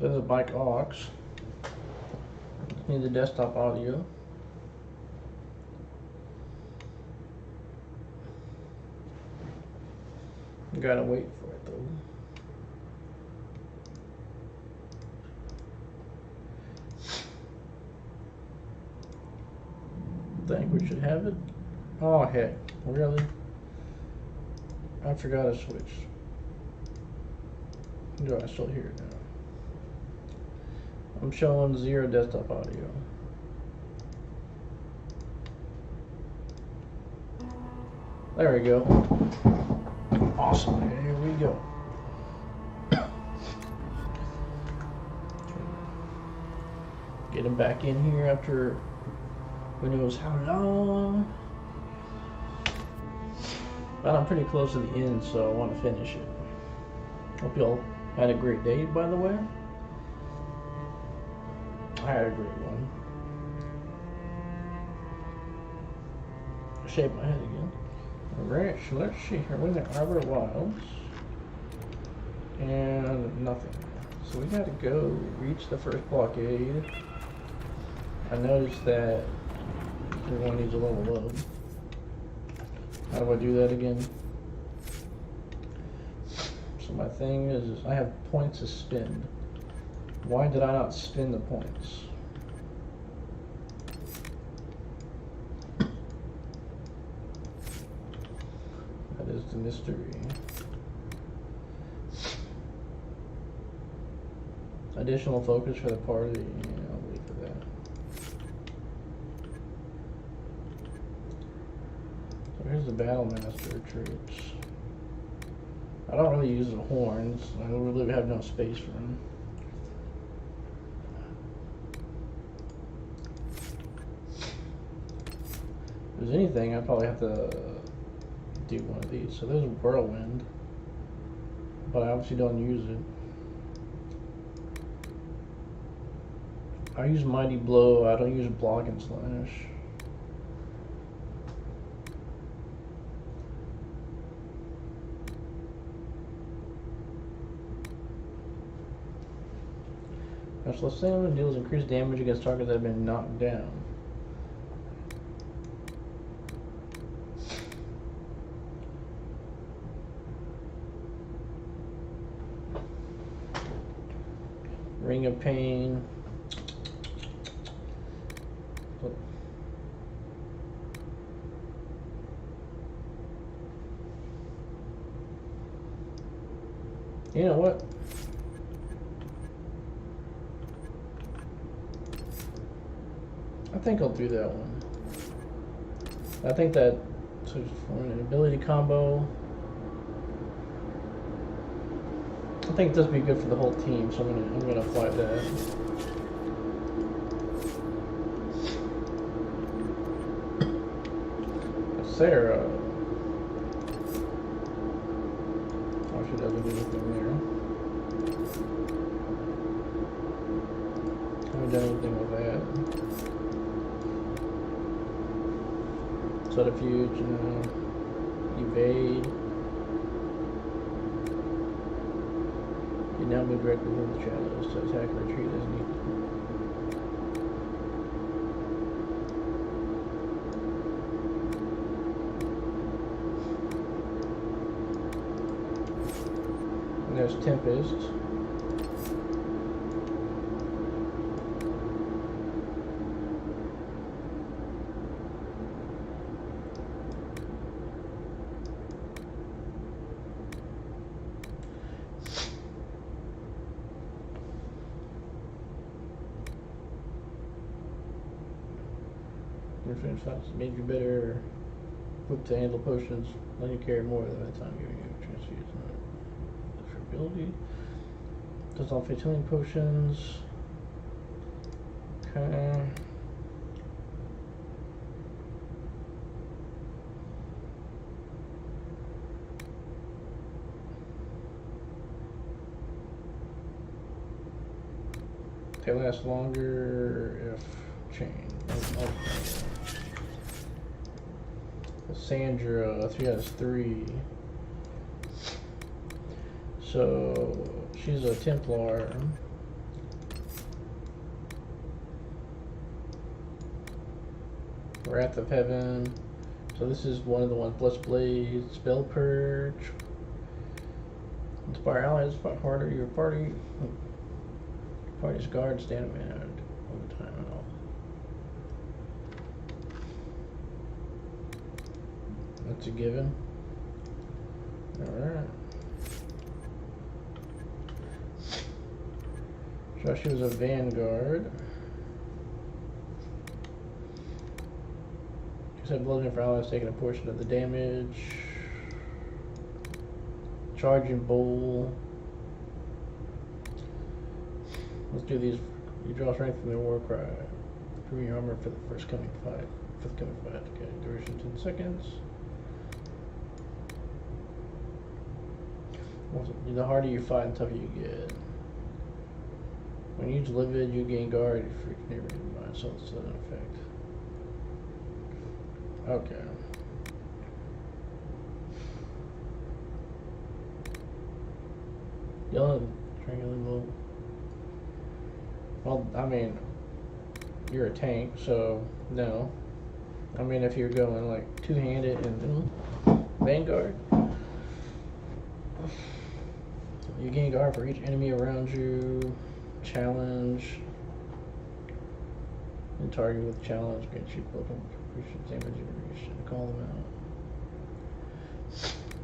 So there's a bike aux. Need the desktop audio. Gotta wait for it though. Think we should have it. Oh heck, really? I forgot to switch. Do I still hear it now? I'm showing 0 desktop audio. There we go. Awesome. Here we go. Get him back in here after who knows how long. But I'm pretty close to the end, so I want to finish it. Hope y'all had a great day, by the way. I had a great one. Shave my head again. Alright, so let's see here. We're in the Arbor Wilds. And nothing. So we gotta go reach the first blockade. I noticed that everyone needs a level up. How do I do that again? So my thing is I have points to spend. Why did I not spend the points? That is the mystery. Additional focus for the party. Yeah, I'll wait for that. So here's the Battle Master troops. I don't really use the horns. I really have no space for them. If there's anything, I probably have to do one of these. So there's a Whirlwind, but I obviously don't use it. I use Mighty Blow. I don't use Block and Slash. Merciless Salmon deals increased damage against targets that have been knocked down. Ring of Pain. You know what? I think I'll do that one. I think that for an ability combo, I think this would be good for the whole team, so I'm gonna apply that. Sarah, oh, she doesn't do anything there. I haven't done anything with that. Subterfuge, evade. You now move directly from the shadows to attack and retreat as needed. And there's Tempest. Your finish shots made you better equipped to handle potions, letting you carry more at that time, giving you a chance to use another ability. Does all fate healing potions. Okay. They last longer if chained. Sandra, 3 out of 3. So she's a Templar. Wrath of Heaven. So this is one of the ones. Blessed Blade, Spell Purge. Inspire allies, fight harder. Your party's guard stand man over time and all. That's a given. Alright. Josh was a vanguard. Except bludgeoning for allies taking a portion of the damage. Charging bowl. Let's do these. You draw strength from the war cry. Improving your armor for the fifth coming fight. Okay, duration 10 seconds. The harder you fight, the tougher you get. When you use Livid, you gain guard for your neighboring mind, so it's an effect. Okay. Yellow, triangular. Well, I mean, you're a tank, so no. I mean, if you're going like two-handed and vanguard, you gain guard for each enemy around you. Challenge. And target with challenge. Grant you weapon. Damage generation. Call them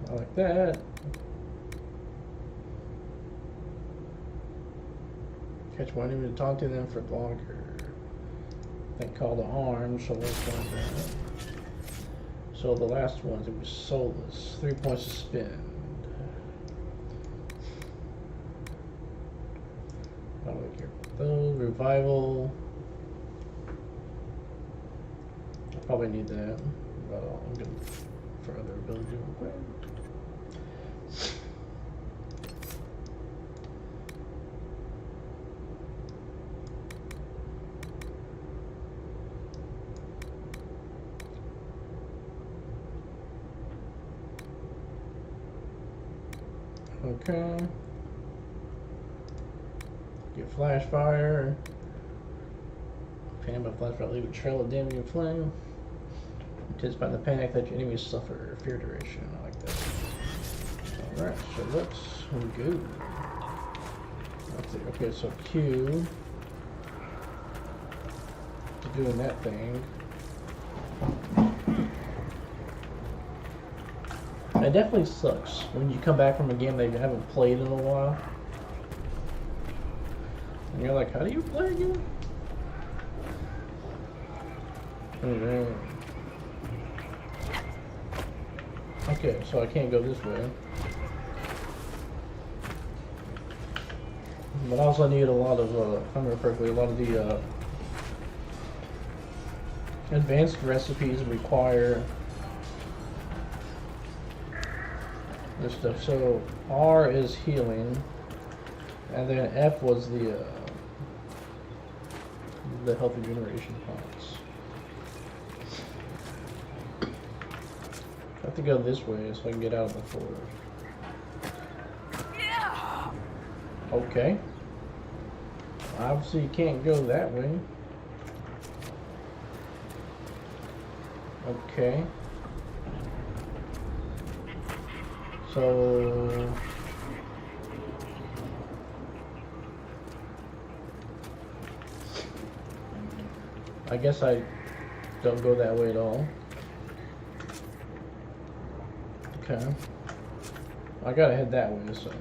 out. I like that. Catch one enemy to talk to them for longer. Then call to arms. So let's go that. So the last ones, it was soulless. 3 points to spend. I don't really care about those. Revival. I probably need that. But I'm good for other ability real quick. Okay. Get flash fire. Pan by flash fire, leave a trail of damaging flame. Anticipate the panic that your enemies suffer. Fear duration. I like that. Alright, so let's go. Let's see. Okay, so Q. Doing that thing. It definitely sucks when you come back from a game that you haven't played in a while. And you're like, how do you play again? Okay, so I can't go this way. But I also need a lot of, if I remember correctly, a lot of the advanced recipes require this stuff. So R is healing, and then F was the health regeneration points. I have to go this way so I can get out of the forest. Okay. Obviously you can't go that way. Okay. So I guess I don't go that way at all. Okay. I gotta head that way, so.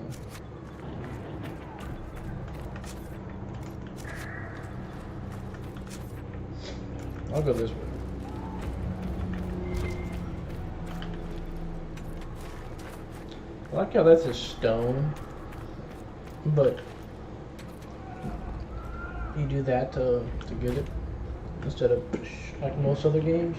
I'll go this way. I like how that's a stone, but you do that to get it instead of like most other games.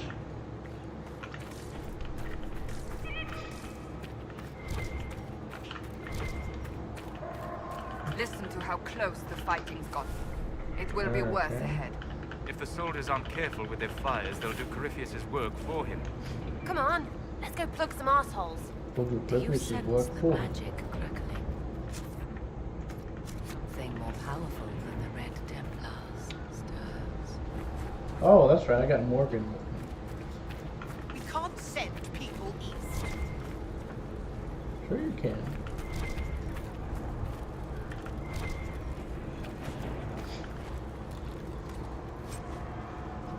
Listen to how close the fighting's gotten. It will be worse ahead. If the soldiers aren't careful with their fires, they'll do Corypheus' work for him. Come on, let's go plug some assholes. Do you sense the magic crackling? Something more powerful than the Red Templars stirs. Oh, that's right. I got Morgan. Sure you can.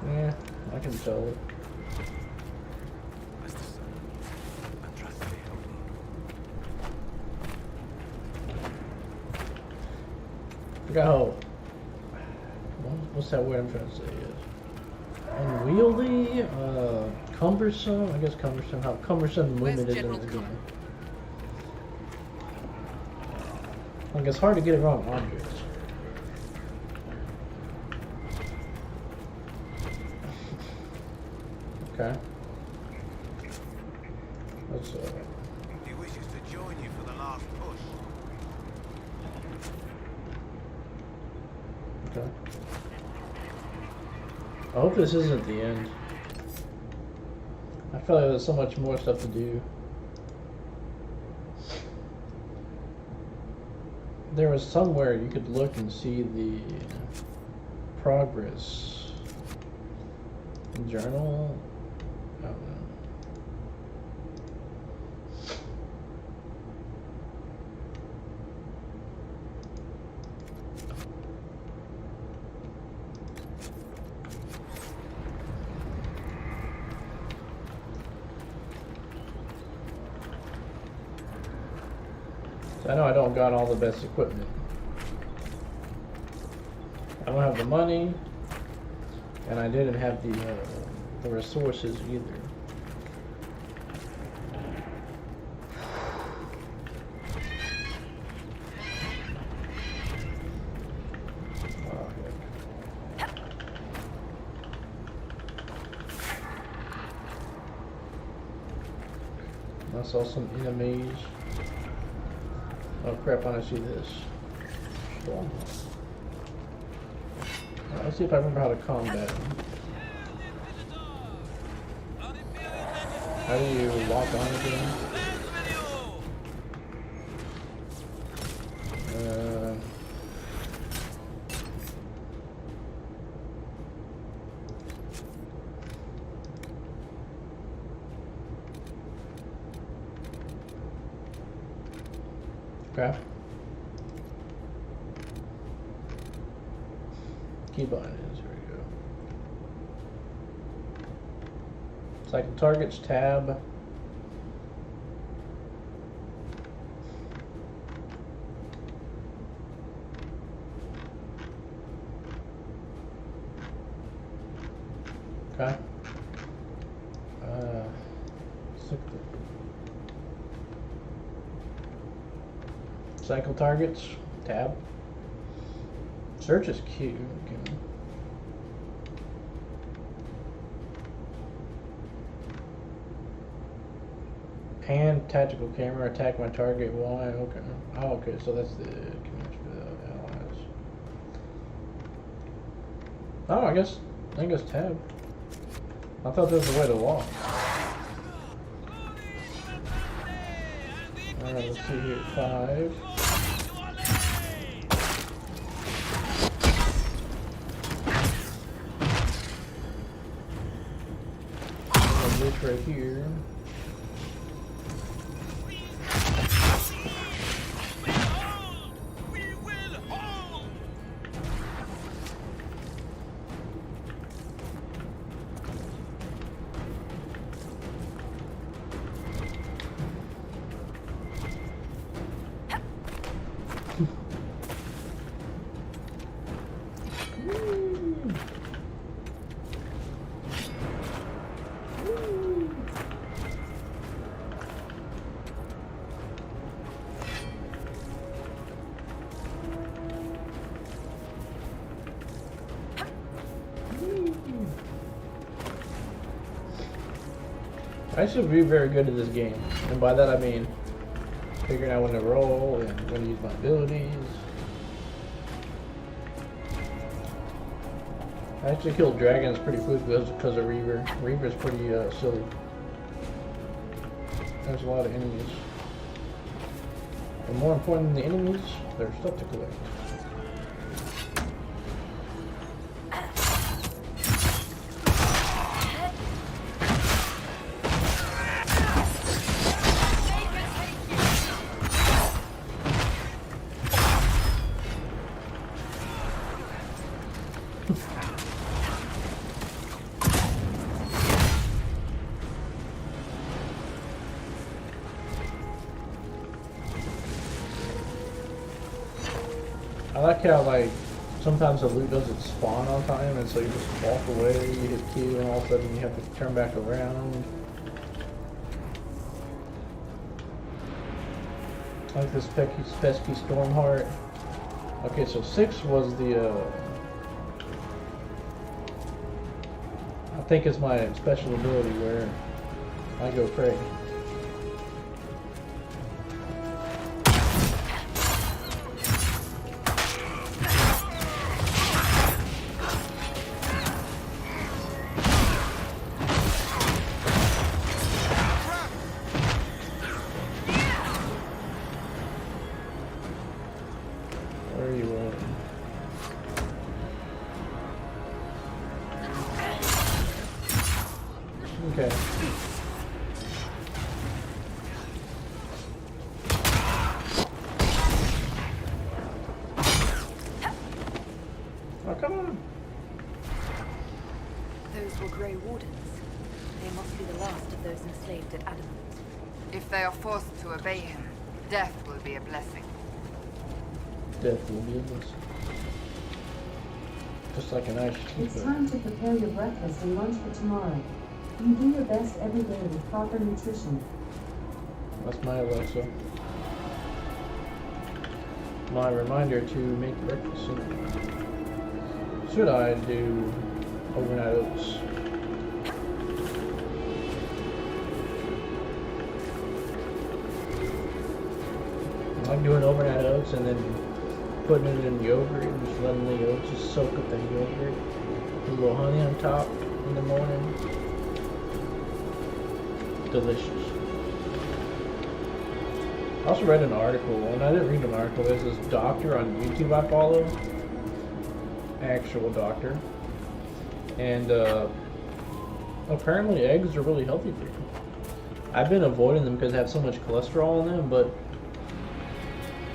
Yeah, I can tell it. Forgot how. What's that word I'm trying to say? Unwieldy, cumbersome. I guess cumbersome. How cumbersome movement is in the game. Like it's hard to get around objects. Okay. Let's He wishes to join you for the last push. Okay. I hope this isn't the end. I feel like there's so much more stuff to do. There was somewhere you could look and see the progress journal. I don't know. I know I don't got all the best equipment. I don't have the money, and I didn't have the resources either. Oh, heck. I saw some enemies. Oh crap, I want to see this. Storm. Let's see if I remember how to combat them. How do you lock on again? Okay. Keybind is, here we go. Cycle targets, tab. Okay. Cycle targets, tab. Search is cute. Okay. Pan tactical camera, attack my target. Y. Okay. Oh, okay. So that's the commands for the allies. Oh, I guess tab. I thought there was a way to walk. All right. Let's see here. 5. This right here. I should be very good at this game, and by that I mean figuring out when to roll and when to use my abilities. I actually killed dragons pretty quickly because of Reaver. Reaver's pretty silly. There's a lot of enemies. And more important than the enemies, there's stuff to collect. I like how like sometimes the loot doesn't spawn on time, and so you just walk away, you hit Q, and all of a sudden you have to turn back around. I like this pesky Stormheart. Okay, so 6 was the I think it's my special ability where I go crazy. Where are you at? Okay. Oh, come on. Those were Grey Wardens. They must be the last of those enslaved at Adamant. If they are forced to obey him, death will be a blessing. Death will be a blessing. Just like a nice It's cheeseburger. time to prepare your breakfast and lunch for tomorrow. You do your best every day with proper nutrition. That's my Alexa. My reminder to make breakfast soon. Should I do overnight oats? I like doing overnight oats and then putting it in yogurt and just letting the oats just soak up the yogurt. Put a little honey on top in the morning. Delicious. I also read an article, and I didn't read an article, there's this doctor on YouTube I follow, actual doctor, and apparently eggs are really healthy for you. I've been avoiding them because they have so much cholesterol in them, but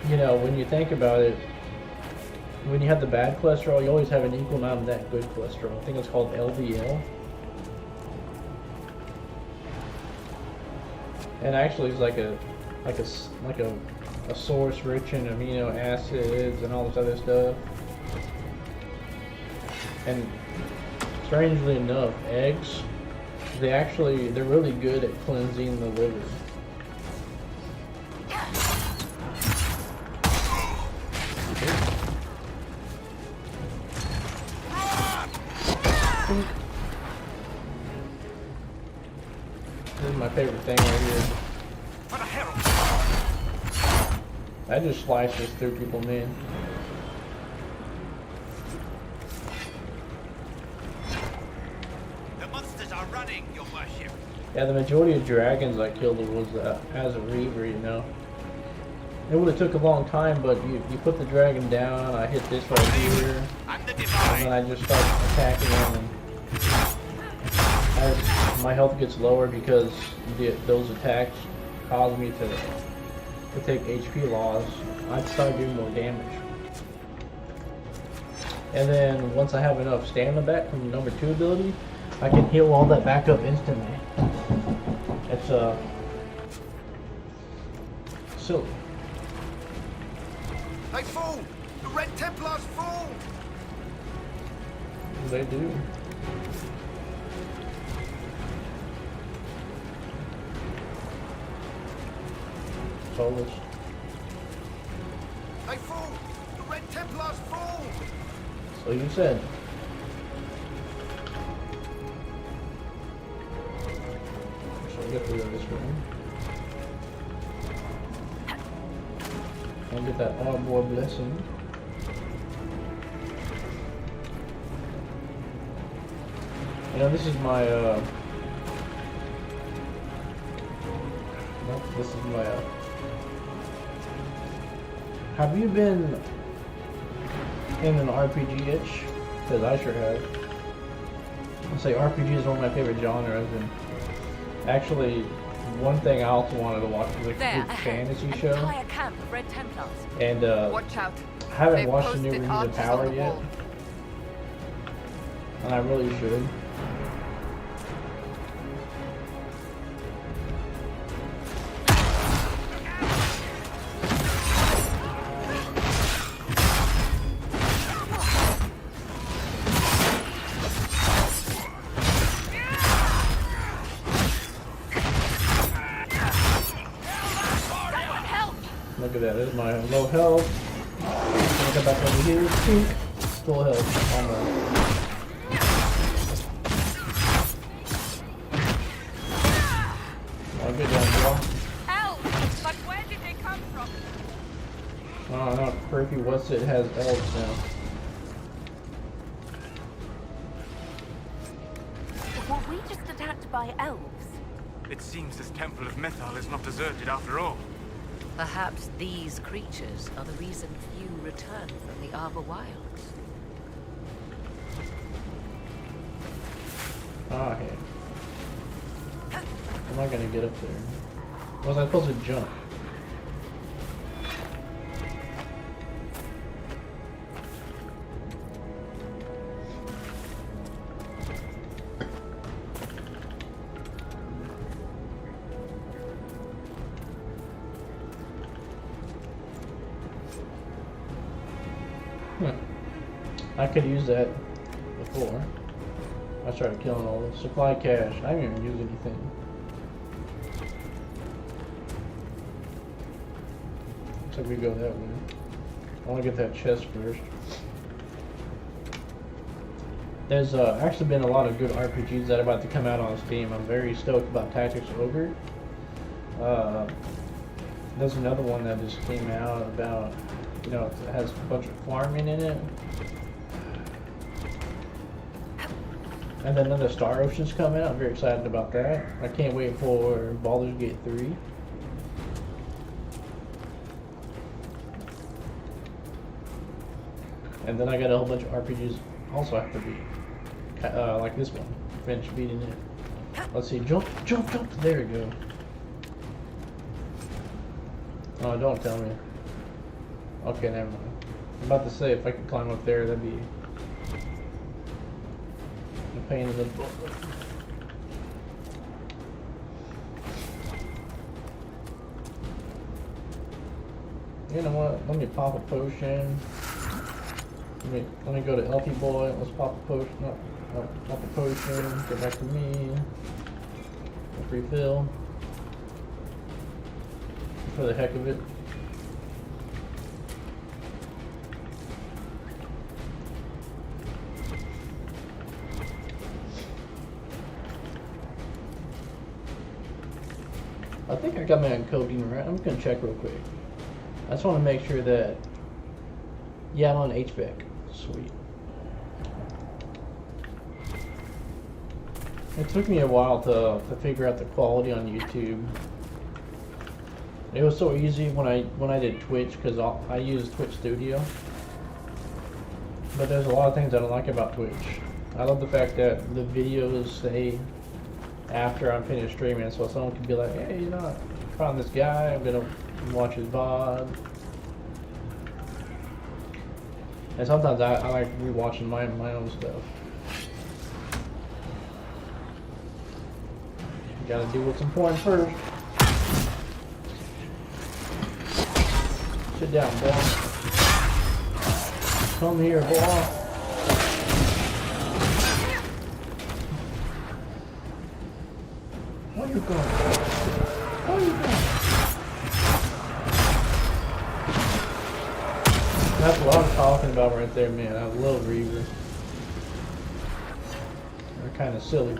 you know, when you think about it, when you have the bad cholesterol, you always have an equal amount of that good cholesterol. I think it's called LDL. And actually it's like a source rich in amino acids and all this other stuff. And strangely enough, eggs, they're really good at cleansing the liver. This is my favorite thing right here. What the hell? I just slices through people, man. The monsters are running, your worship. Yeah, the majority of dragons I killed was as a reaver, you know. It would have took a long time, but you put the dragon down, I hit this right here, I'm the and divine. then I just start attacking him, and my health gets lower because those attacks cause me to take HP loss. I'd start doing more damage. And then once I have enough stamina back from the number 2 ability, I can heal all that back up instantly. It's silly. They fall! The Red Templars fall! They do. Polish. They fall! The Red Templars fall! So you said. So I'll get rid of this room. I'll get that Arbor Blessing. You know, this is my, this is my, have you been in an RPG itch? Because I sure have. I'd say RPG is one of my favorite genres, and actually, one thing I also wanted to watch was a There, good ahead, fantasy an show, entire camp of Red Templars. and Watch out. I haven't They've watched the new posted Rings of archers on Power the yet, wall. and I really should. Look at that. There's my low health. Gonna come back over here. Pink. Full health. Almost. Oh, good down, bro. Elves! But where did they come from? Oh no, Creepy What's It has elves now. Were we just attacked by elves? It seems this temple of Mythal is not deserted after all. Perhaps these creatures are the reason few return from the Arbor Wilds. Ah, okay. I'm not gonna get up there. Was I supposed to jump? I could use that before. I started killing all the supply cache. I didn't even use anything. So we go that way. I want to get that chest first. There's actually been a lot of good RPGs that are about to come out on Steam. I'm very stoked about Tactics Ogre. There's another one that just came out about, you know, it has a bunch of farming in it. And then another Star Ocean's coming out. I'm very excited about that. I can't wait for Baldur's Gate 3. And then I got a whole bunch of RPGs also have to beat. Like this one. Finish beating it. Let's see. Jump, jump, jump. There we go. Oh, don't tell me. Okay, never mind. I'm about to say if I could climb up there, that'd be a pain in the butt. You know what? Let me pop a potion. Let me go to Elfie Boy. Let's pop a potion. No, pop a potion. Get back to me. Let's refill. For the heck of it. I think I got my encoding right. I'm gonna check real quick. I just want to make sure that, yeah, I'm on HVAC. Sweet. It took me a while to figure out the quality on YouTube. It was so easy when I did Twitch because I use Twitch Studio. But there's a lot of things I don't like about Twitch. I love the fact that the videos say after I'm finished streaming, so someone can be like, hey, you know, I found this guy, I'm gonna watch his VOD. And sometimes I like rewatching my own stuff. You gotta do what's important first. Sit down, boy. Come here, boy. Where you going? Where you going? That's what I'm talking about right there, man. I love Reaver. They're kind of silly.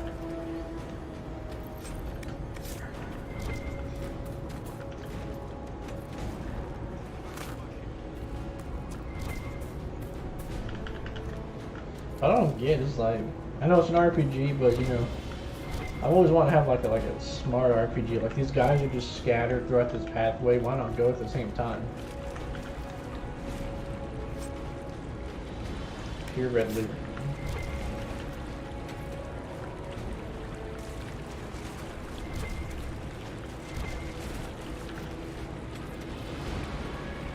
I don't get it's like, I know it's an RPG, but you know, I always want to have like a smart RPG. Like these guys are just scattered throughout this pathway. Why not go at the same time? Pure red loot.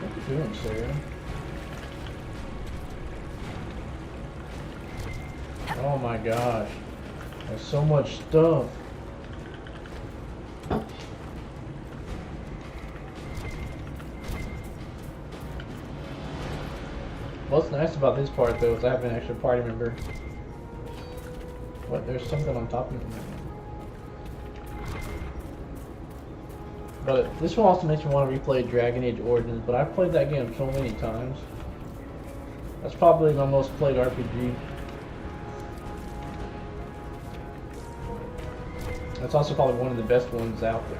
What are you doing, Sarah? Oh my gosh. There's so much stuff. What's nice about this part though is I have an extra party member. What? There's something on top of me. But this one also makes me want to replay Dragon Age Origins, but I've played that game so many times. That's probably my most played RPG. That's also probably one of the best ones out there.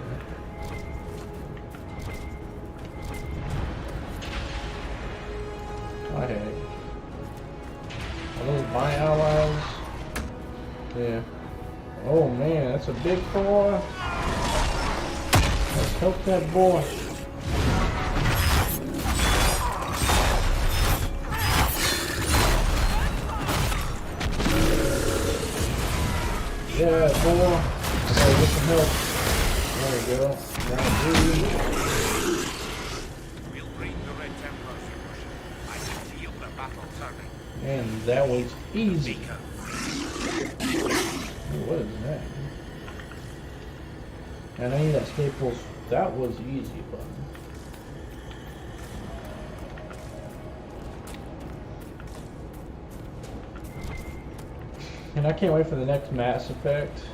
Oh heck. Are those my allies? Yeah. Oh man, that's a big boy. Let's help that boy. Yeah, boy. Gotta get some help. There we go. We'll bring the Red Templars, I can feel the battle turning. And that was easy. What is that? And I need that staples. That was easy, but. And I can't wait for the next Mass Effect.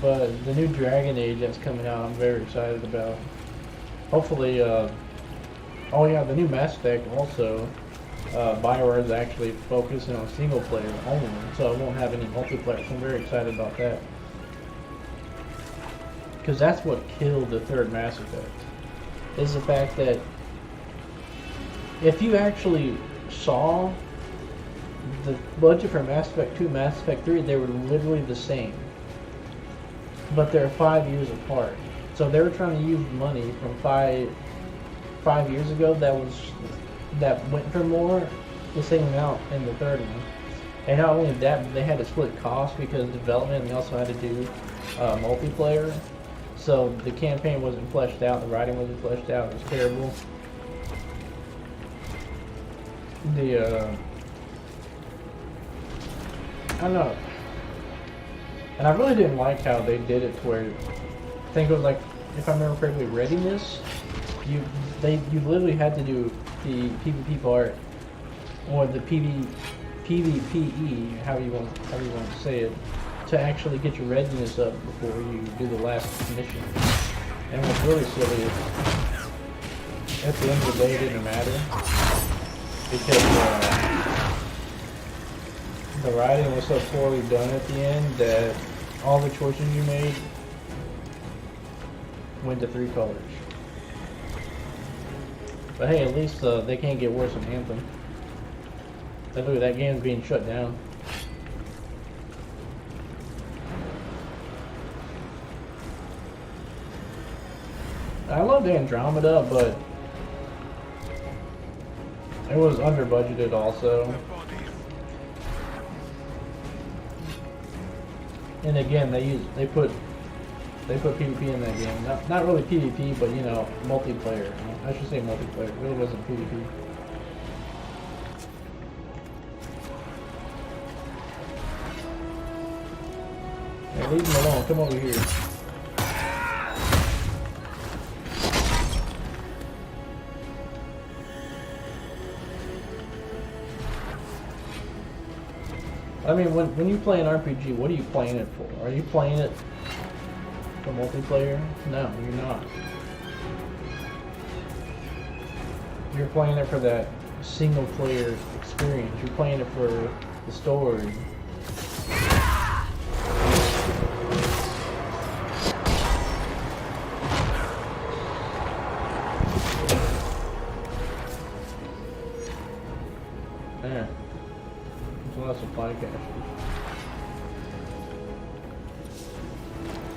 But the new Dragon Age that's coming out, I'm very excited about. Hopefully, oh yeah, the new Mass Effect also, BioWare is actually focusing on single player only, so it won't have any multiplayer, so I'm very excited about that. Because that's what killed the third Mass Effect, is the fact that if you actually saw the budget for Mass Effect 2, Mass Effect 3, they were literally the same. But they're 5 years apart. So they were trying to use money from five years ago that went for more, the same amount in the third one. And not only that, they had to split costs because of development, and they also had to do multiplayer. So the campaign wasn't fleshed out, the writing wasn't fleshed out, it was terrible. I don't know. And I really didn't like how they did it to where, I think it was like, if I remember correctly, readiness. You literally had to do the PvP part, or the PvPE, however you want to say it, to actually get your readiness up before you do the last mission. And what's really silly is, at the end of the day, it didn't matter, because the writing was so poorly done at the end that all the choices you made went to 3 colors. But hey, at least they can't get worse than Anthem. Look, that game's being shut down. I loved Andromeda, but it was under budgeted also. And again, they put PvP in that game. Not really PvP, but you know, multiplayer. I should say multiplayer. It really wasn't PvP. Hey, leave him alone. Come over here. I mean, when you play an RPG, what are you playing it for? Are you playing it for multiplayer? No, you're not. You're playing it for that single player experience. You're playing it for the story. There. There's a lot of supply caches.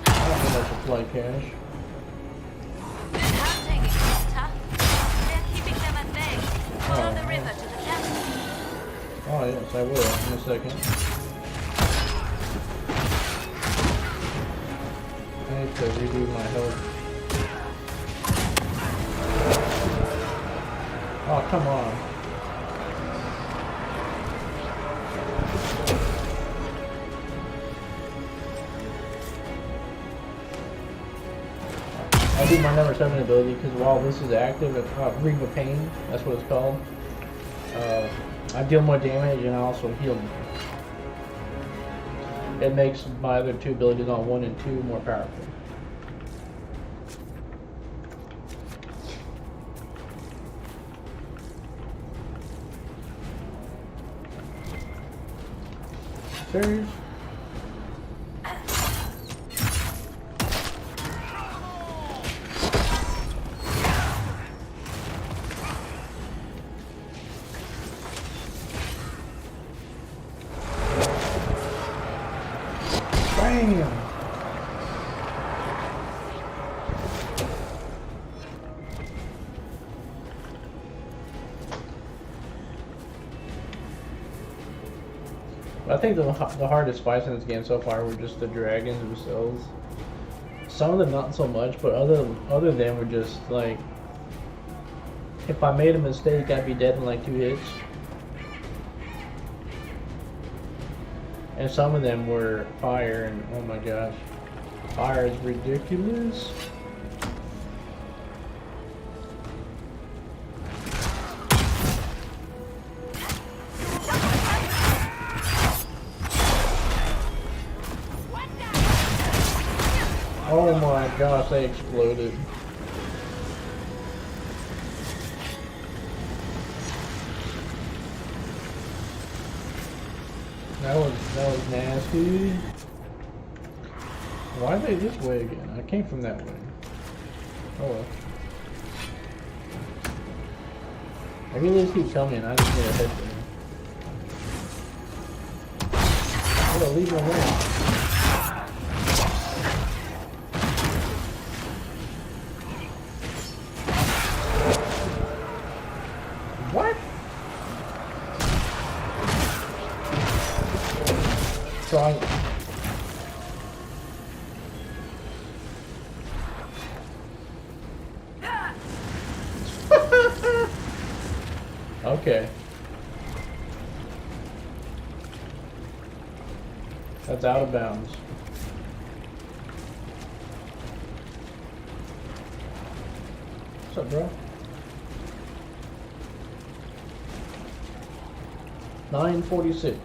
I don't think that's a supply cache. Good hunting, Inquisitor. They're keeping them at bay. Follow the river to the left. Oh yes, I will in a second. I need to redo my health. Oh, come on. I do my number 7 ability because while this is active, it's Ring of Pain, that's what it's called. I deal more damage and I also heal more. It makes my other 2 abilities on 1 and 2 more powerful. serious? Bam! I think the hardest fights in this game so far were just the dragons themselves. Some of them not so much, but other than them were just like, if I made a mistake, I'd be dead in like 2 hits. And some of them were fire, and oh my gosh, fire is ridiculous. Oh my gosh, they exploded. That was nasty. Why are they this way again? I came from that way. Oh well. I can just keep coming. I just need a head there. Oh, leave me alone. What? So okay. That's out of bounds. What's up, bro? 9:46.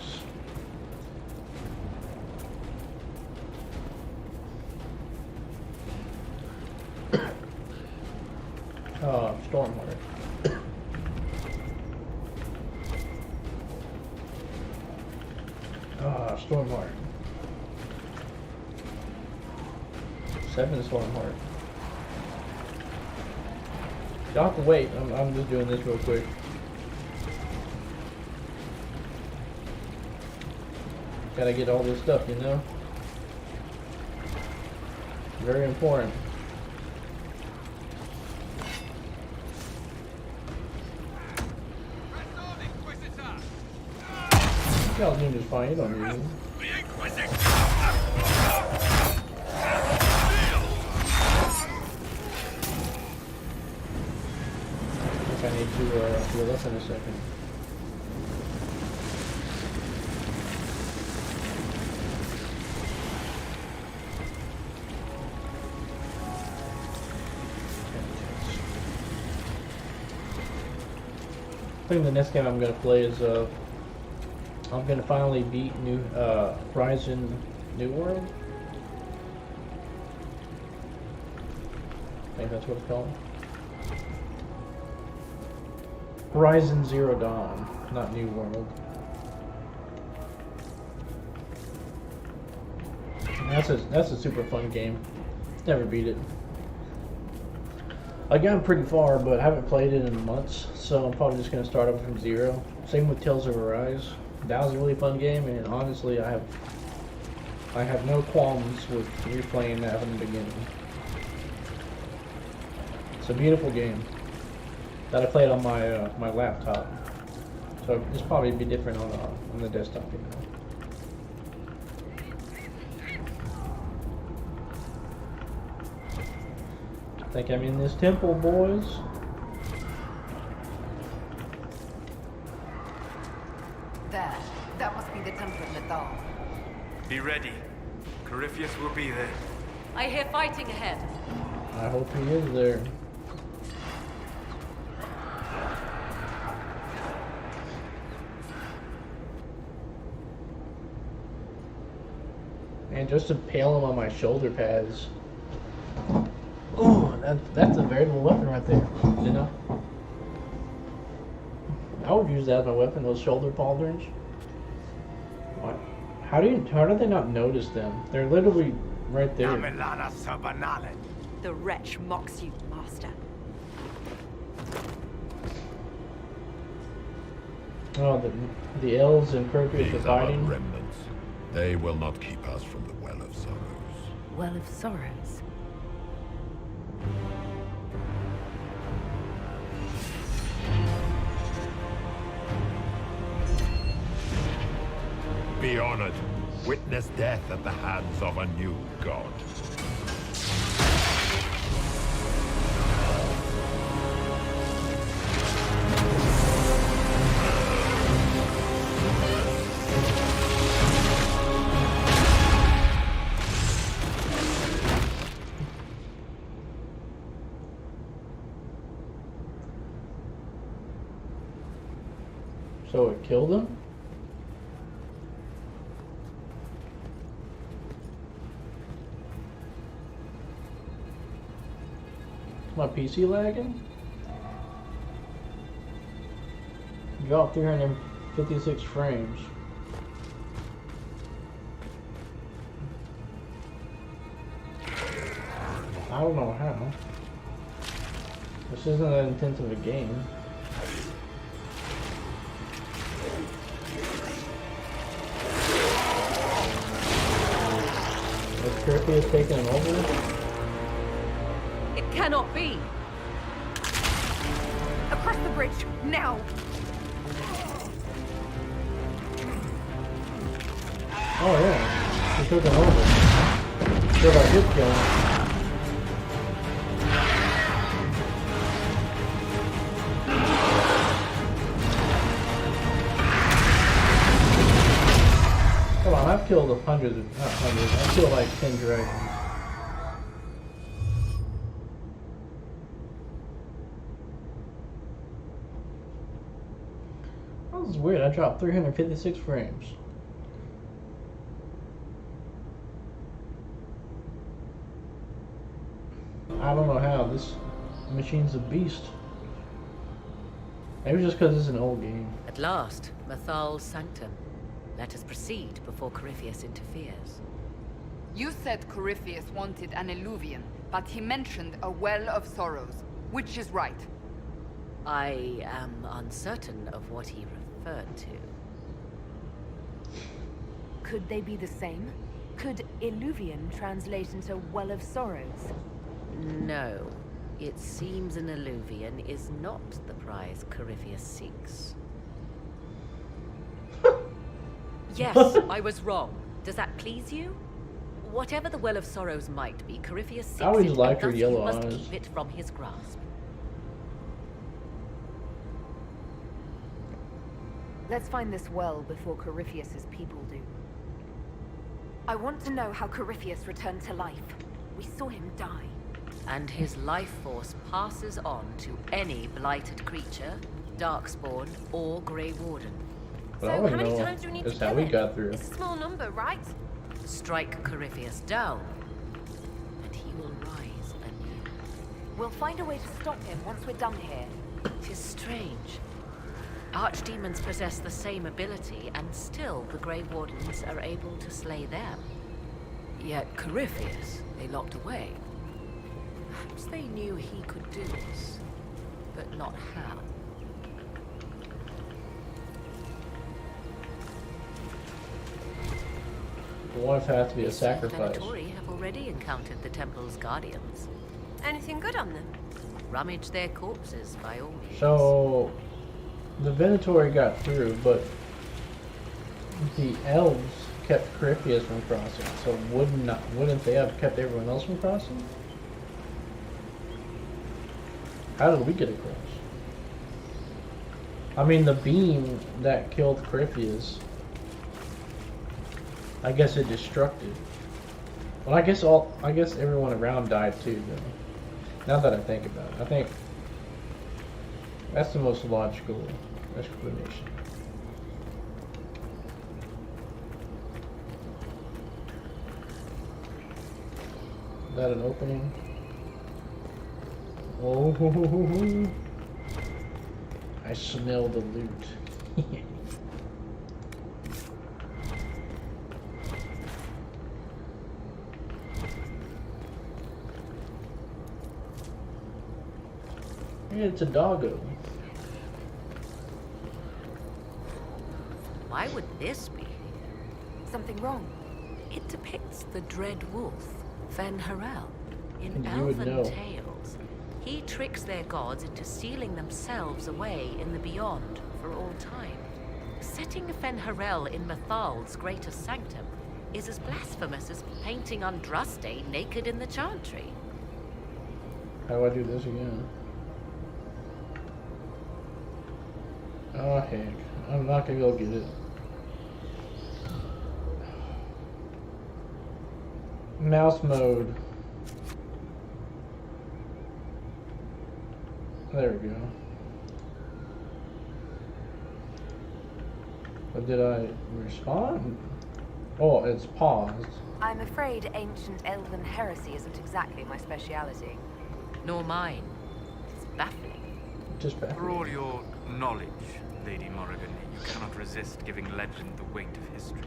Stormwater. Stormwater. 7 Stormwater. Y'all have to wait. I'm just doing this real quick. Gotta get all this stuff, you know? Very important. Y'all doing just fine, you don't need it. I think I need to heal up in a second. I think the next game I'm going to play is I'm going to finally beat Horizon New World. I think that's what it's called. Horizon Zero Dawn, not New World. That's a super fun game. Never beat it. I got pretty far, but I haven't played it in months, so I'm probably just going to start over from zero. Same with Tales of Arise. That was a really fun game, and honestly, I have no qualms with replaying that from the beginning. It's a beautiful game that I played on my laptop, so it's probably be different on the desktop, you know. I think I'm in this temple, boys. There. That must be the temple in the dawn. Be ready. Corypheus will be there. I hear fighting ahead. I hope he is there. And just to impale him on my shoulder pads. Oh, that's a veritable weapon right there, you know? I would use that as my weapon, those shoulder pauldrons. What? How do they not notice them? They're literally right there. Namilana Sabanale. The wretch mocks you, master. Oh, the elves and Cropius are These are fighting. but remnants. They will not keep us from the Well of Sorrows. Well of Sorrows. Be honored. Witness death at the hands of a new god. So it killed him? Is my PC lagging? Dropped 356 frames. I don't know how. This isn't that intense of a game. Is Cropius taking him over? It cannot be. Across the bridge, now! Oh yeah, he took him over. Sure, I did kill him. Come on, I've killed not hundreds, I've killed like 10 dragons. That was weird, I dropped 356 frames. I don't know how, this machine's a beast. Maybe just because it's an old game. At last, Mathal's sanctum. Let us proceed before Corypheus interferes. You said Corypheus wanted an Eluvian, but he mentioned a Well of Sorrows. Which is right? I am uncertain of what he referred to. Could they be the same? Could Illuvian translate into Well of Sorrows? No. It seems an Eluvian is not the prize Corypheus seeks. Yes, I was wrong. Does that please you? Whatever the Well of Sorrows might be, Corypheus seeks I always it, liked and her thus you yellow must eyes. keep it from his grasp. Let's find this well before Corypheus's people do. I want to know how Corypheus returned to life. We saw him die. And his life force passes on to any blighted creature, darkspawn, or Grey Warden. But I So want how to many know times do we need to just how kill we him? got through. It's a small number, right? Strike Corypheus down, and he will rise anew. We'll find a way to stop him once we're done here. 'Tis strange. Archdemons possess the same ability, and still the Grey Wardens are able to slay them. Yet Corypheus they locked away. Perhaps they knew he could do this, but not how. What if it has to be a The sacrifice? Venatori have already encountered the temple's guardians. Anything good on them? Rummage their corpses by all means. So, the Venatori got through, but the elves kept Corypheus from crossing. So wouldn't they have kept everyone else from crossing? How did we get across? I mean, the beam that killed Corypheus, I guess it destructed. Well, I guess everyone around died too, though. Now that I think about it, I think that's the most logical explanation. Is that an opening? Oh, I smell the loot. Yeah, it's a doggo. Why would this be? Something wrong? It depicts the dread wolf, Fen-Harel. In You would know. elven tales, he tricks their gods into sealing themselves away in the beyond for all time. Setting Fen-Harel in Mythal's greatest sanctum is as blasphemous as painting Andraste naked in the chantry. How do I do this again? Oh heck, I'm not gonna go get it. Mouse mode. There we go. But did I respond? Oh, it's paused. I'm afraid ancient elven heresy isn't exactly my speciality. Nor mine. It's baffling. Just back. For all your knowledge, Lady Morrigan, you cannot resist giving legend the weight of history.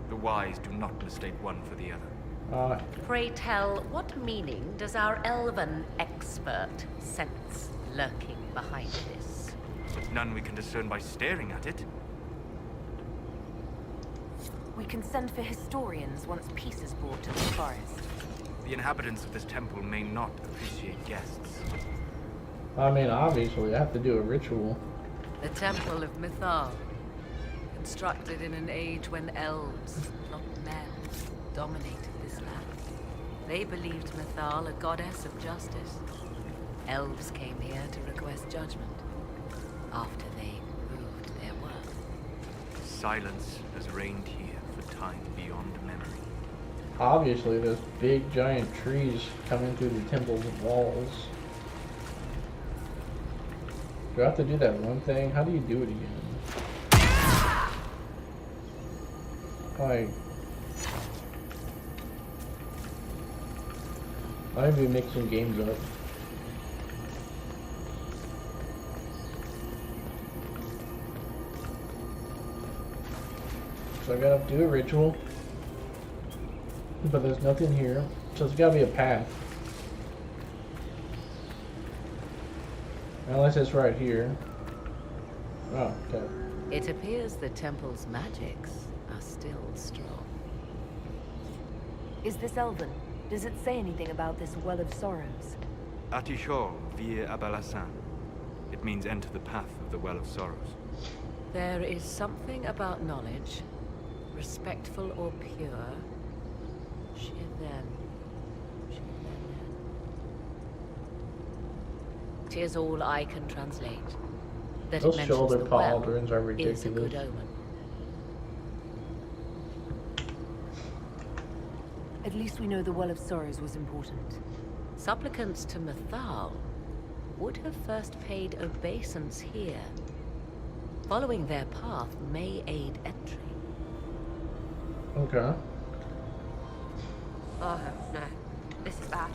The wise do not mistake one for the other. Pray tell, what meaning does our elven expert sense lurking behind this? None we can discern by staring at it. We can send for historians once peace is brought to this forest. The inhabitants of this temple may not appreciate guests. I mean, obviously, I have to do a ritual. The Temple of Mythal. Constructed in an age when elves, not men, dominated this land. They believed Mythal a goddess of justice. Elves came here to request judgment after they proved their worth. Silence has reigned here for time beyond memory. Obviously, there's big giant trees coming through the temple's walls. Do I have to do that one thing? How do you do it again? Like, I might be mixing games up. So I gotta do a ritual. But there's nothing here. So there's gotta be a path. Unless it's right here. Oh, okay. It appears the temple's magics are still strong. Is this elven? Does it say anything about this Well of Sorrows? Atishor vir Abalassan. It means enter the path of the Well of Sorrows. There is something about knowledge, respectful or pure. Shiven. 'Tis all I can translate. That Those it mentions shoulder the well pauldrons are is a good ridiculous. omen. At least we know the Well of Sorrows was important. Supplicants to Mythal would have first paid obeisance here. Following their path may aid entry. Okay. Oh, no. This is bad.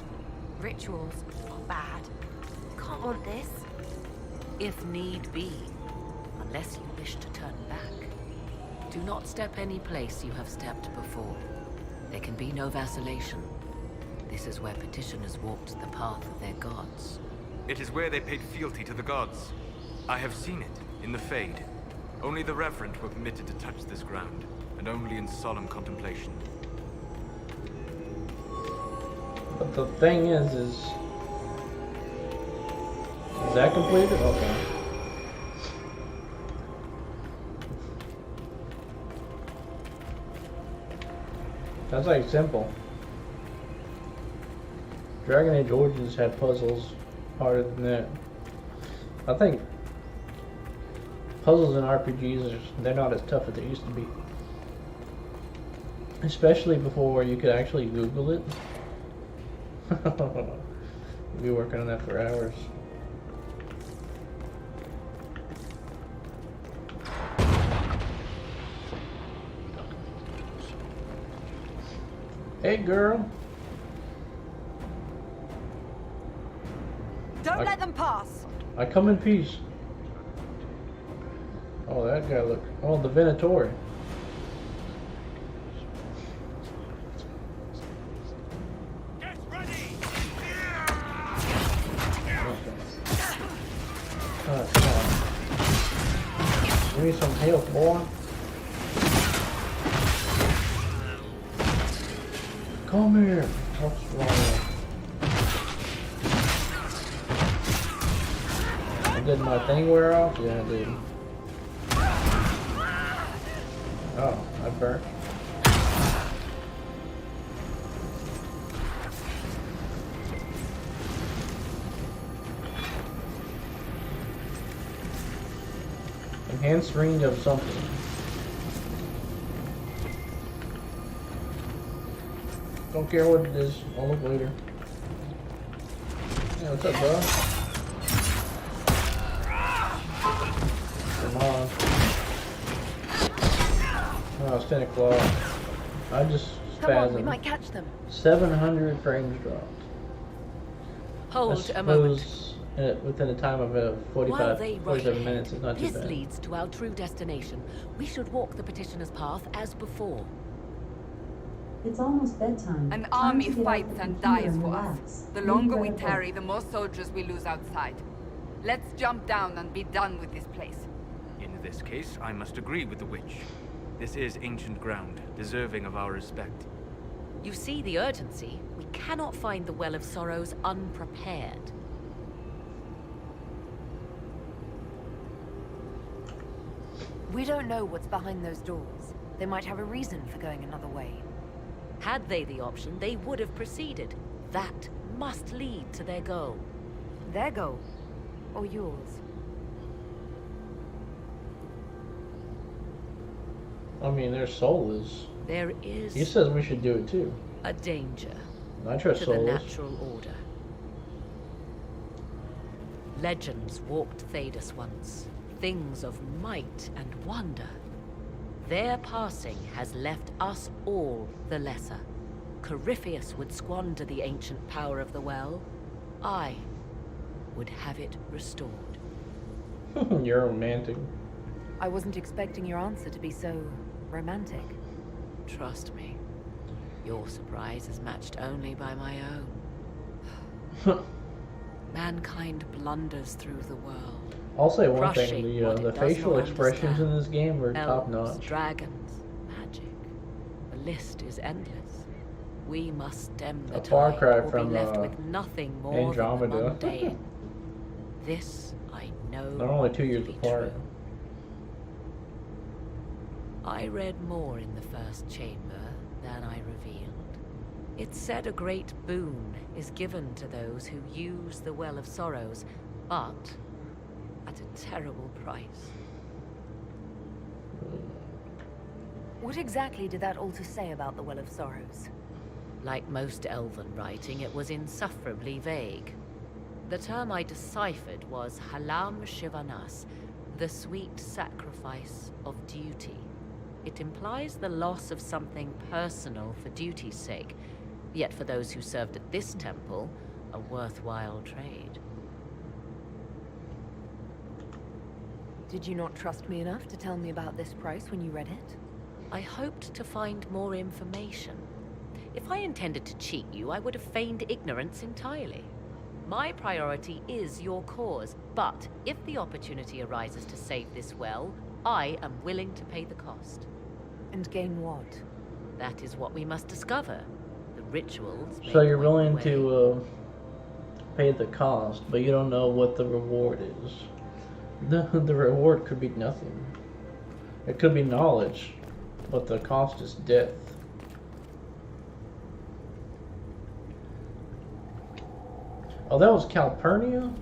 Rituals are bad. Can't want this. If need be, unless you wish to turn back. Do not step any place you have stepped before. There can be no vacillation. This is where petitioners walked the path of their gods. It is where they paid fealty to the gods. I have seen it, in the Fade. Only the reverent were permitted to touch this ground, and only in solemn contemplation. But the thing is that completed? Okay. That's like simple. Dragon Age Origins had puzzles harder than that. I think puzzles in RPGs, they're not as tough as they used to be. Especially before you could actually Google it. We'll be working on that for hours. Hey girl. Don't let them pass! I come in peace. Oh, that guy look. Oh, the Venatori. Get ready! Oh, come on. Give me some health, boy. Come here. What's wrong? Did my thing wear off? Yeah, it did. Oh, I burnt. Enhanced range of something. Don't care what it is. I'll look later. Yeah, what's up, bro? Come on. Oh, it's 10 o'clock. I just Come on, we spasmed. might catch them. 700 frames dropped. Hold a moment. Within a time of While 45, they rush 47 ahead, minutes is not too this bad. leads to our true destination. We should walk the petitioner's path as before. It's almost bedtime. An Time army to get out fights the and computer dies and for us. relax. The Maybe longer read we a book. tarry, the more soldiers we lose outside. Let's jump down and be done with this place. In this case, I must agree with the witch. This is ancient ground, deserving of our respect. You see the urgency. We cannot find the Well of Sorrows unprepared. We don't know what's behind those doors. They might have a reason for going another way. Had they the option, they would have proceeded. That must lead to their goal. Their goal. Or yours. I mean, their soul is. There is He says we should do it too. a danger I trust to the souls. natural order. Legends walked Thedas once, things of might and wonder. Their passing has left us all the lesser. Corypheus would squander the ancient power of the well. I would have it restored. You're romantic. I wasn't expecting your answer to be so romantic. Trust me, your surprise is matched only by my own. Mankind blunders through the world. I'll say one Crushing thing: what the it does facial not expressions in understand. this game are top Elves, notch. dragons, magic. The list is endless. We must stem the A far tide, cry or from, be left with nothing more Andromeda. than the mundane. This I know. They're only 2 to years be apart. true. I read more in the first chamber than I revealed. It said a great boon is given to those who use the Well of Sorrows, but at a terrible price. What exactly did that altar say about the Well of Sorrows? Like most elven writing, it was insufferably vague. The term I deciphered was Halam Shivanas, the sweet sacrifice of duty. It implies the loss of something personal for duty's sake, yet for those who served at this temple, a worthwhile trade. Did you not trust me enough to tell me about this price when you read it? I hoped to find more information. If I intended to cheat you, I would have feigned ignorance entirely. My priority is your cause, but if the opportunity arises to save this well, I am willing to pay the cost. And gain what? That is what we must discover. The rituals may So you're point the willing way. to pay the cost, but you don't know what the reward is. The reward could be nothing. It could be knowledge, but the cost is death. Oh, that was Calpurnia?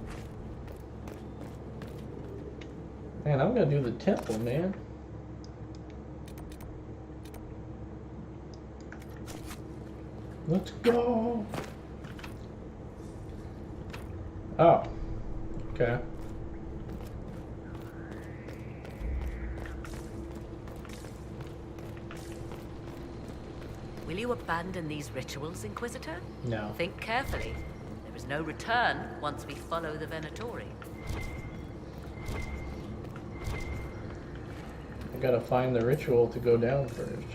Man, I'm gonna do the temple, man. Let's go. Oh. Okay. Will you abandon these rituals, Inquisitor? No. Think carefully. There is no return once we follow the Venatori. I gotta find the ritual to go down first.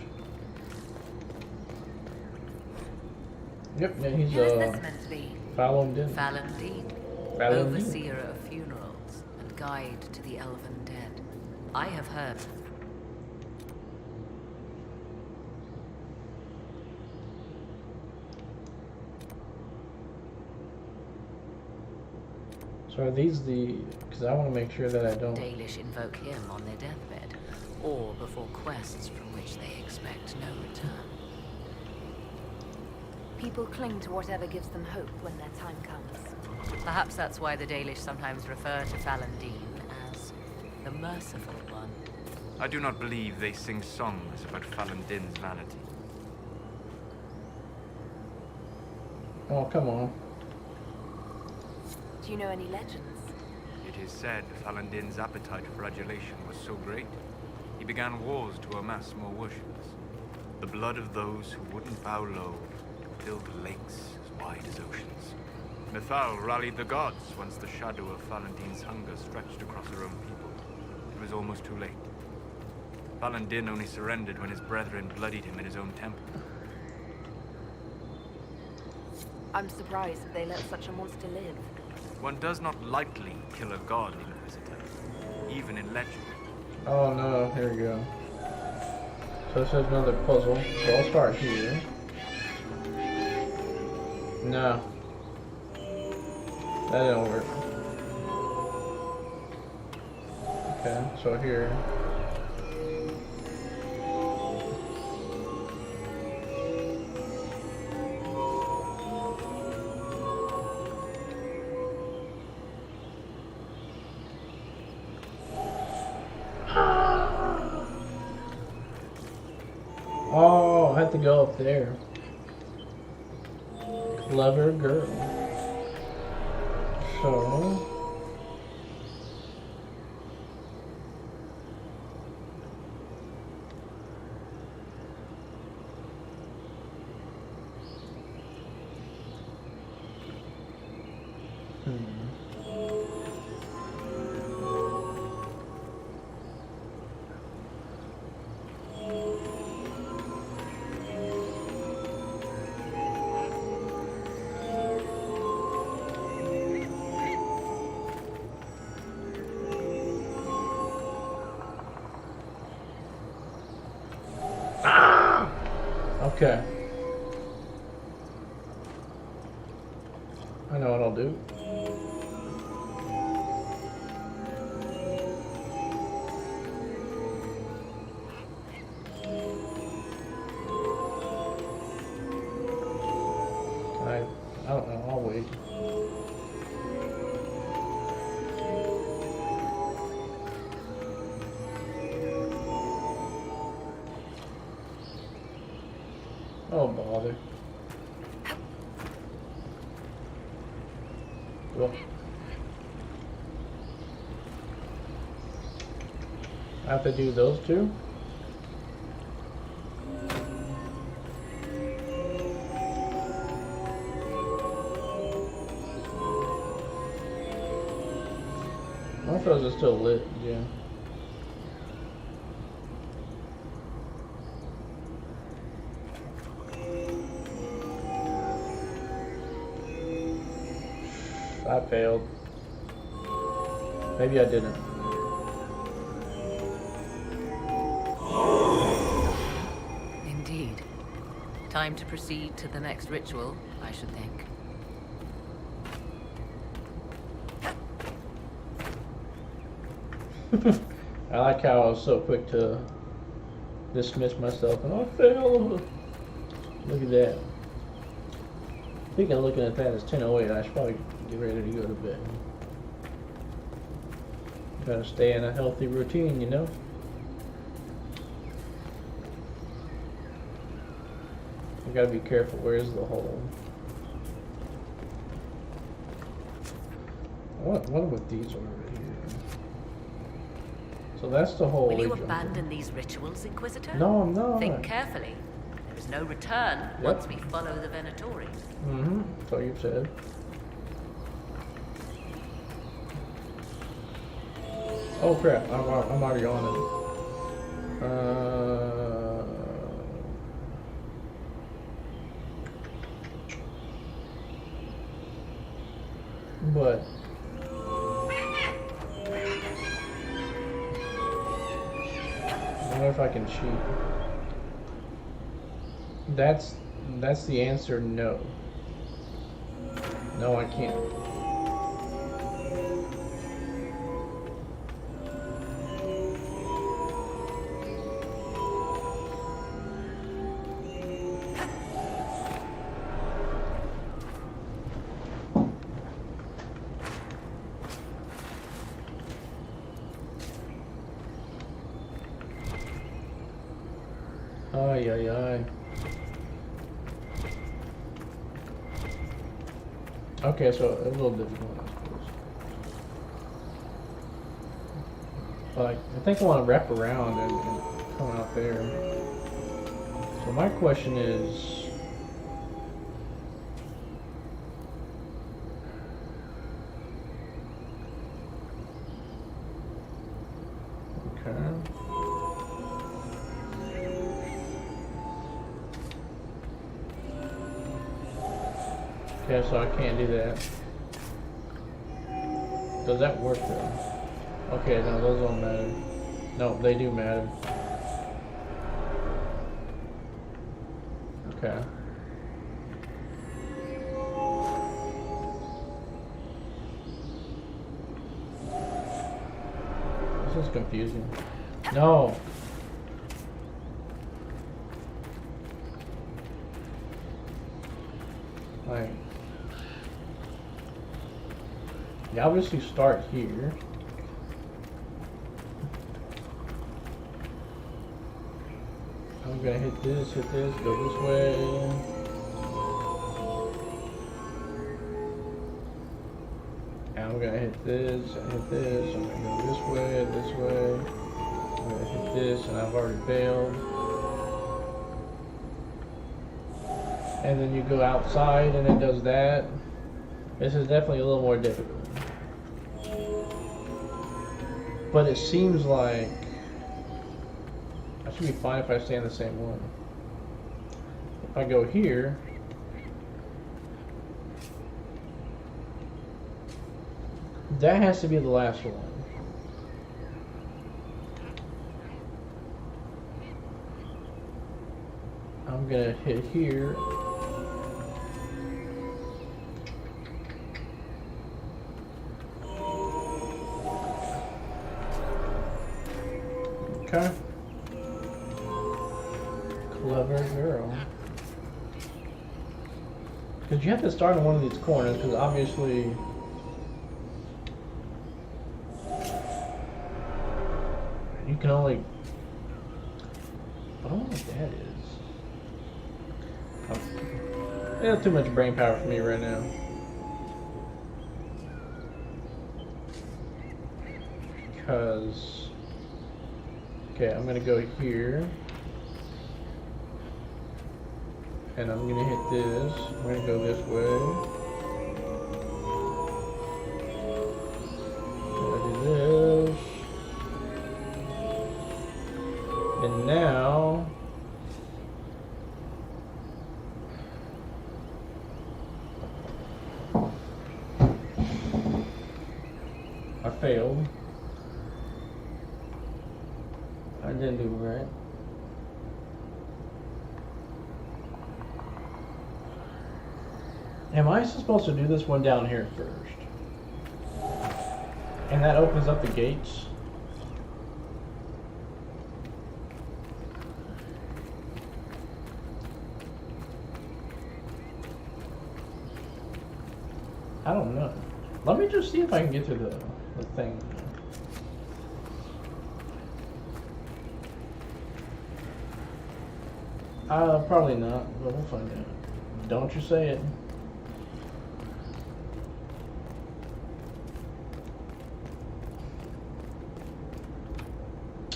Yep, man, he's Who is this meant to be? Fallon Din. Falun Din, Falun Din. overseer of funerals and guide to the elven dead. I have heard. So are these the... Because I want to make sure that I don't... Dalish invoke him on their deathbed, or before quests from which they expect no return. People cling to whatever gives them hope when their time comes. Perhaps that's why the Dalish sometimes refer to Falandine as the Merciful One. I do not believe they sing songs about Falandin's vanity. Oh, come on. Do you know any legends? It is said Falandin's appetite for adulation was so great, he began wars to amass more worshippers. The blood of those who wouldn't bow low filled lakes as wide as oceans. Mythal rallied the gods once the shadow of Falandin's hunger stretched across her own people. It was almost too late. Falandin only surrendered when his brethren bloodied him in his own temple. I'm surprised that they let such a monster live. One does not lightly kill a god, Inquisitor, even in legend. Oh no, here we go. So this is another puzzle. So I'll start here. No. That didn't work. Okay, so here. Oh, I have to go up there. Clever girl. So... Okay. I know what I'll do. I don't know, I'll wait. Oh, bother. Well, I have to do those two? I thought those are still lit, yeah. I failed. Maybe I didn't. Indeed. Time to proceed to the next ritual, I should think. I like how I was so quick to dismiss myself and I failed. Look at that. Speaking of looking at that, it's 10:08. I should probably get ready to go to bed. Gotta stay in a healthy routine, you know? I gotta be careful. Where's the hole? I wonder what these are over here. So that's the hole. Will you abandon these rituals, Inquisitor? No, I'm not. Think carefully. There is no return once we follow the Venatori. Mm-hmm. That's what you've said. Oh crap! I'm already on it. But wonder if I can cheat. That's the answer, no. No, I can't. Ay, ay, ay. Okay, so a little difficult, I suppose. But I think I want to wrap around and come out there. So my question is... Okay. Okay, so I can't do that. Does that work though? Okay, no, those don't matter. No, they do matter. Okay. This is confusing. No! Like... You obviously start here. I'm gonna hit this, go this way. And I'm gonna hit this, I'm gonna go this way. I'm gonna hit this, and I've already failed. And then you go outside and it does that. This is definitely a little more difficult. But it seems like I should be fine if I stay in the same one. If I go here, that has to be the last one. I'm gonna hit here. Okay. Clever girl. Because you have to start in one of these corners, because obviously... You can only... I don't know what that is. They have too much brain power for me right now. Because... Okay, I'm gonna go here. And I'm gonna hit this. I'm gonna go this way. I'm gonna do this. And now... I failed. I didn't do it right. Am I supposed to do this one down here first? And that opens up the gates? I don't know. Let me just see if I can get to the thing. Probably not, but we'll find out. Don't you say it.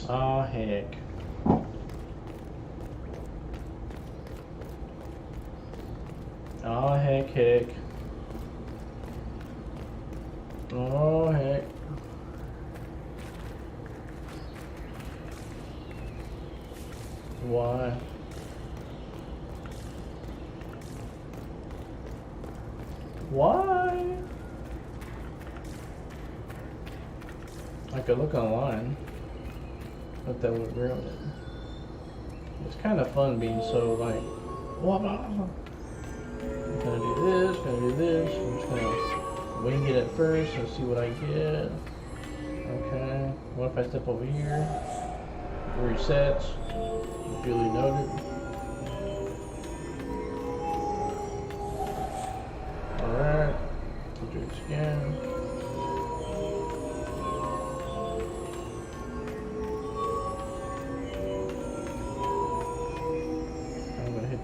Oh, heck. Oh, heck. Oh, heck. Why? Why? I could look online. If that would ruin it. It's kind of fun being so like, what? I'm gonna do this, gonna do this. I'm just gonna wing it at first and see what I get. Okay. What if I step over here? Resets. Duly noted. Alright. Do it again.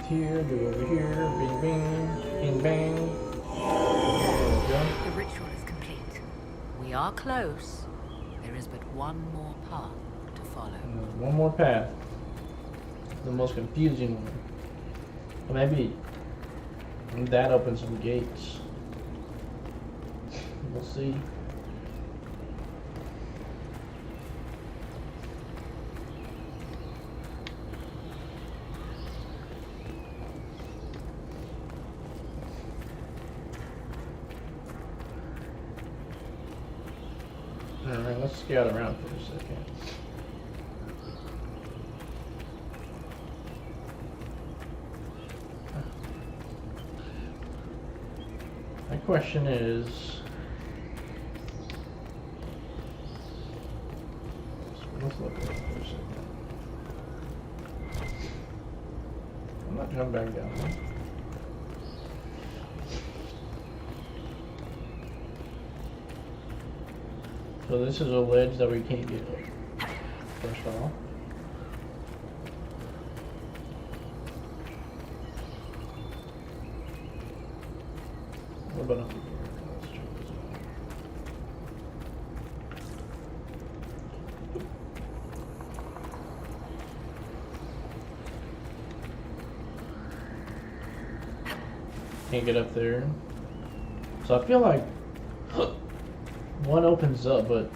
Here, do over here, bing bing, bing bang. There we go. The ritual is complete. We are close. There is but one more path to follow. And there's one more path. The most confusing one. Or maybe that opens some gates. We'll see. Alright, let's scout around for a second. My question is... Let's look at it for a second. I'm not jumping back down. So this is a ledge that we can't get up, first of all. What about up here? Let's check this out. Can't get up there. So I feel like one opens up, but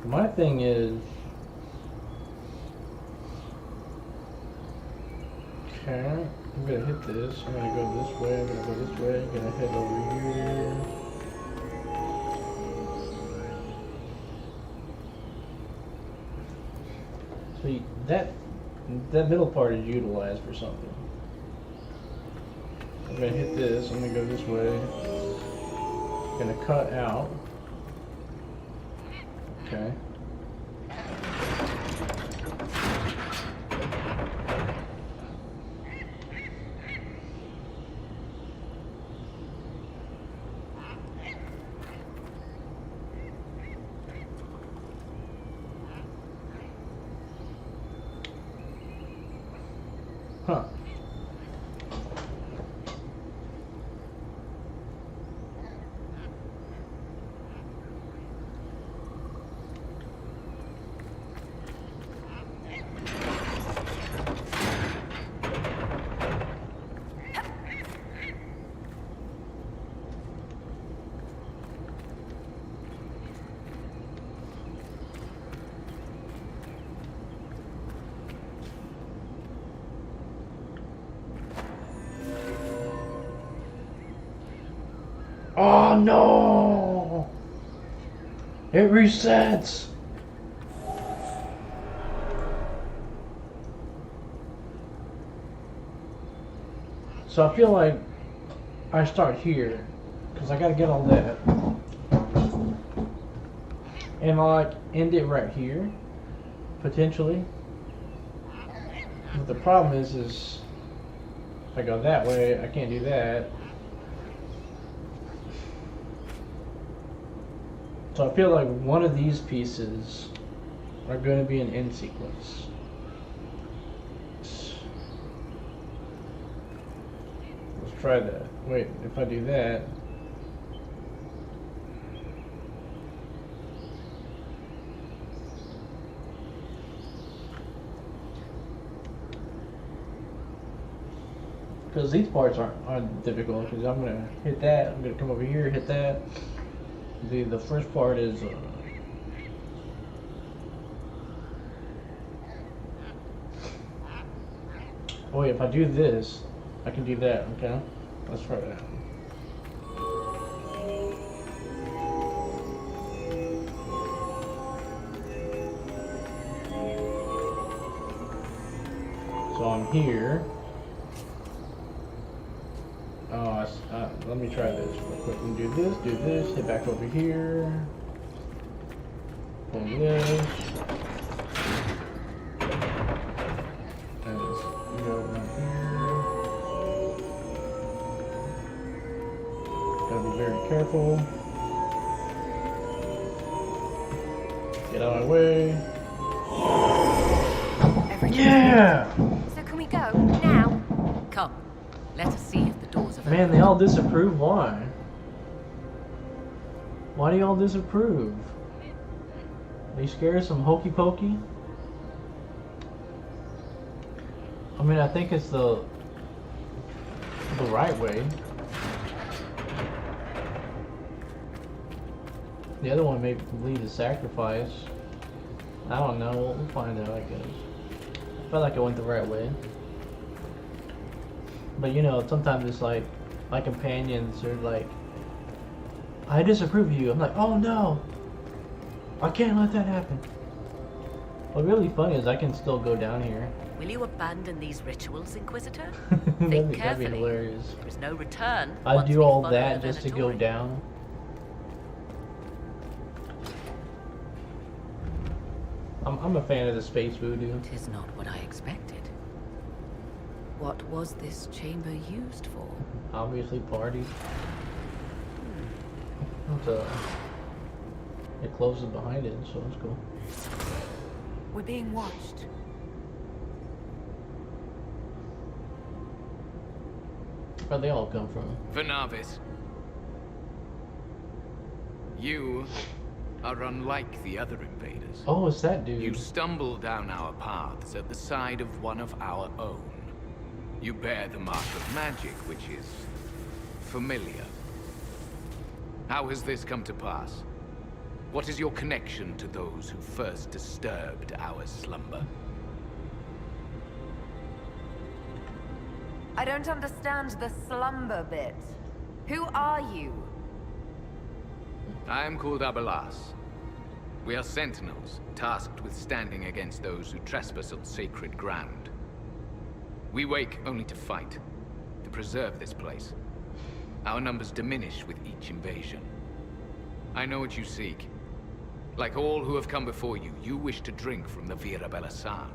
my thing is, okay, I'm gonna hit this. I'm gonna go this way. I'm gonna go this way. I'm gonna head over here. See, that middle part is utilized for something. I'm gonna hit this, I'm gonna go this way. I'm gonna cut out. Okay. Huh. Oh no! It resets! So I feel like I start here, because I gotta get all that. And I like end it right here, potentially. But the problem is if I go that way, I can't do that. So I feel like one of these pieces are going to be an end sequence. Let's try that. Wait, if I do that... Because these parts aren't difficult, because I'm going to hit that, I'm going to come over here, hit that. The first part is oh wait, if I do this, I can do that, okay? Let's try that. So I'm here. Oh, let me try this real quick. We do this, hit back over here. Pull this. And just go around here. Gotta be very careful. Get out of my way. Yeah! So can we go now? Come, let us see if the doors are Man, they all disapprove. Why? Why do y'all disapprove? Are you scared of some hokey pokey? I mean, I think it's the right way. The other one may lead to sacrifice. I don't know. We'll find out, I guess. I felt like I went the right way. But you know, sometimes it's like my companions are like, I disapprove of you. I'm like, oh no, I can't let that happen. What's really funny is I can still go down here. Will you abandon these rituals, Inquisitor? That'd Think be carefully. hilarious. There is no return. I'd once do we all follow that the just to go Venatori. down. I'm a fan of the space voodoo. Tis not what I expected. What was this chamber used for? Obviously party. It closes behind it, so it's cool. We're being watched. Where'd they all come from? Vernavis, you are unlike the other invaders. Oh, it's that dude. You stumble down our paths at the side of one of our own. You bear the mark of magic, which is familiar. How has this come to pass? What is your connection to those who first disturbed our slumber? I don't understand the slumber bit. Who are you? I am called Abelas. We are sentinels, tasked with standing against those who trespass on sacred ground. We wake only to fight, to preserve this place. Our numbers diminish with each invasion. I know what you seek. Like all who have come before you, you wish to drink from the Vira Belasan.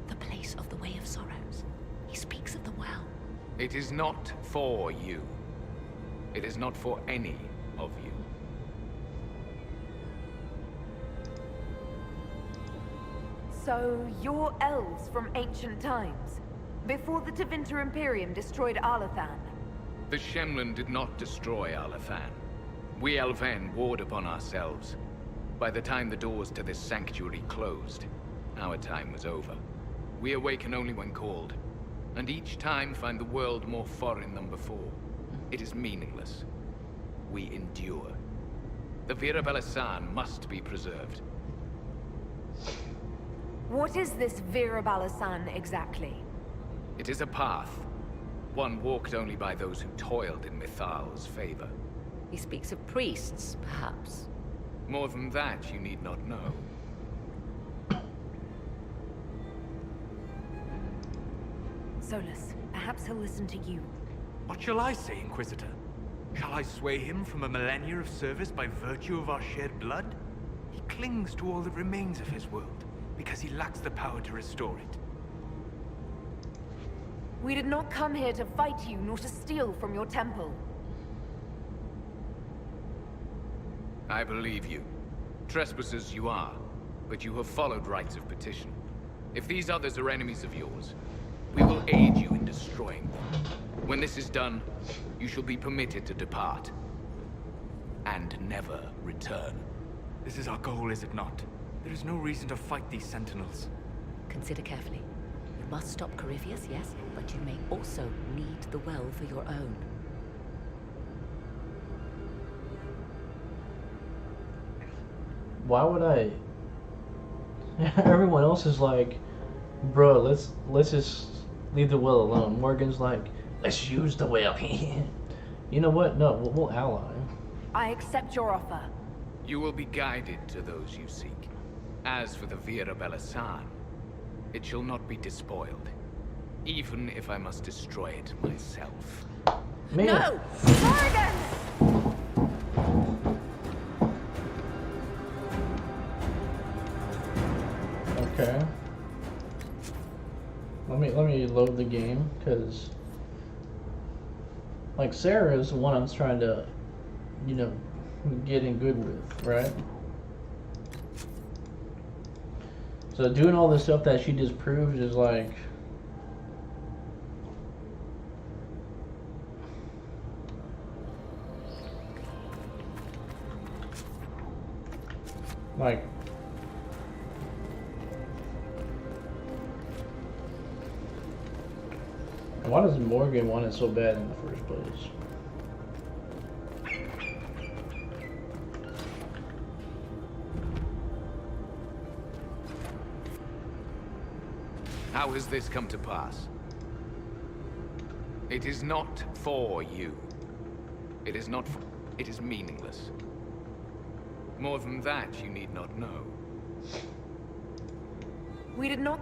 The place of the Way of Sorrows. He speaks of the well. It is not for you. It is not for any of you. So, you're elves from ancient times, before the Tevinter Imperium destroyed Arlathan. The Shemlin did not destroy Arlathan. We Elven warred upon ourselves. By the time the doors to this sanctuary closed, our time was over. We awaken only when called, and each time find the world more foreign than before. It is meaningless. We endure. The Vira Belasan must be preserved. What is this Vira Balasan exactly? It is a path. One walked only by those who toiled in Mithal's favor. He speaks of priests, perhaps. More than that, you need not know. Solus, perhaps he'll listen to you. What shall I say, Inquisitor? Shall I sway him from a millennia of service by virtue of our shared blood? He clings to all that remains of his world, because he lacks the power to restore it. We did not come here to fight you, nor to steal from your temple. I believe you. Trespassers you are, but you have followed rites of petition. If these others are enemies of yours, we will aid you in destroying them. When this is done, you shall be permitted to depart. And never return. This is our goal, is it not? There is no reason to fight these sentinels. Consider carefully. You must stop Corypheus, yes, but you may also need the well for your own. Why would I? Everyone else is like, bro, let's just leave the well alone. Morgan's like, let's use the well. You know what? No, we'll ally. I accept your offer. You will be guided to those you seek. As for the Vira Belasan, it shall not be despoiled. even if I must destroy it myself. Man. No! Morgan! Okay. Let me load the game, because like Sarah is the one I'm trying to, you know, get in good with, right? So doing all this stuff that she just proved is like, why does Morgan want it so bad in the first place? How has this come to pass? It is not for you. It is not for... It is meaningless. More than that, you need not know. We did not...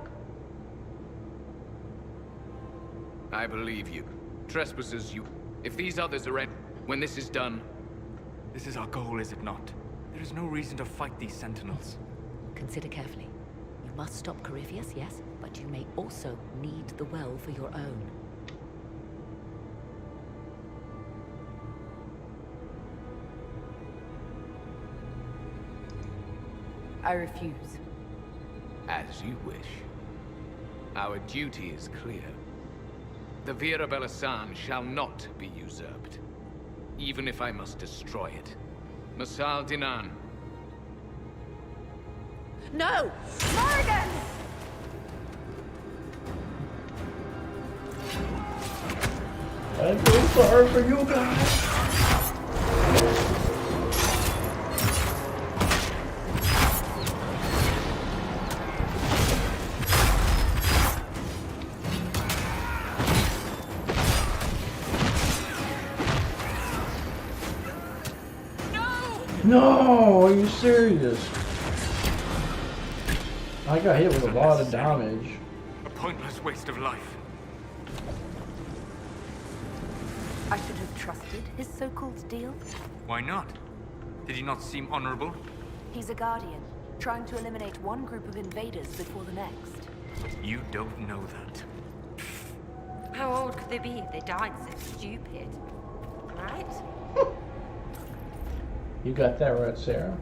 I believe you. Trespassers, you... If these others are when this is done... This is our goal, is it not? There is no reason to fight these sentinels. Consider carefully. You must stop Corypheus, yes, but you may also need the well for your own. I refuse. As you wish. Our duty is clear. The Vira Belasan shall not be usurped, even if I must destroy it. Masal Dinan. No! Morgan! I feel sorry for you guys. No, are you serious? I got hit with a lot of damage. A pointless waste of life. I should have trusted his so-called deal. Why not? Did he not seem honorable? He's a guardian, trying to eliminate one group of invaders before the next. You don't know that. How old could they be if they died so stupid? Right? You got that right, Sarah.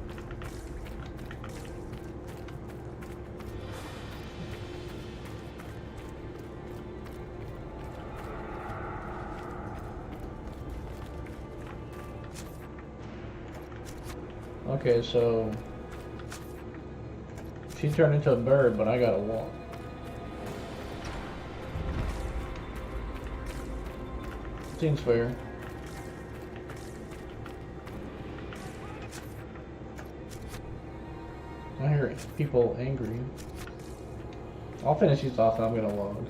Okay, so she turned into a bird, but I gotta walk. Seems fair. I hear people angry. I'll finish these off and I'm gonna log.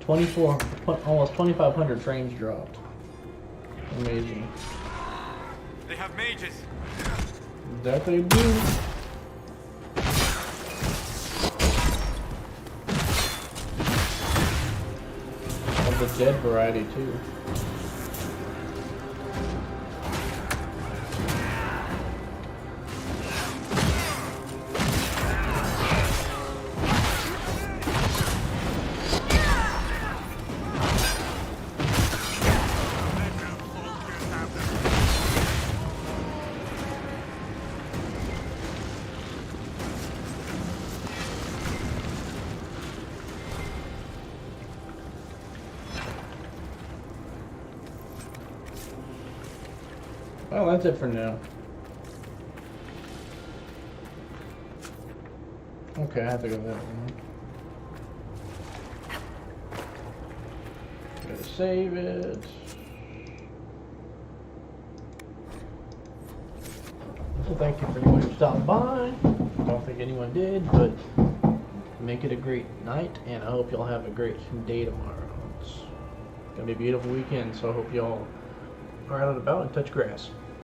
24, almost 2,500 frames dropped. Amazing. They have mages. That they do. Of the dead variety too. Well, that's it for now. Okay, I have to go that one. Gotta save it. So thank you for anyone who stopped by. Don't think anyone did, but make it a great night, and I hope y'all have a great day tomorrow. It's gonna be a beautiful weekend, so I hope y'all are out and about and touch grass.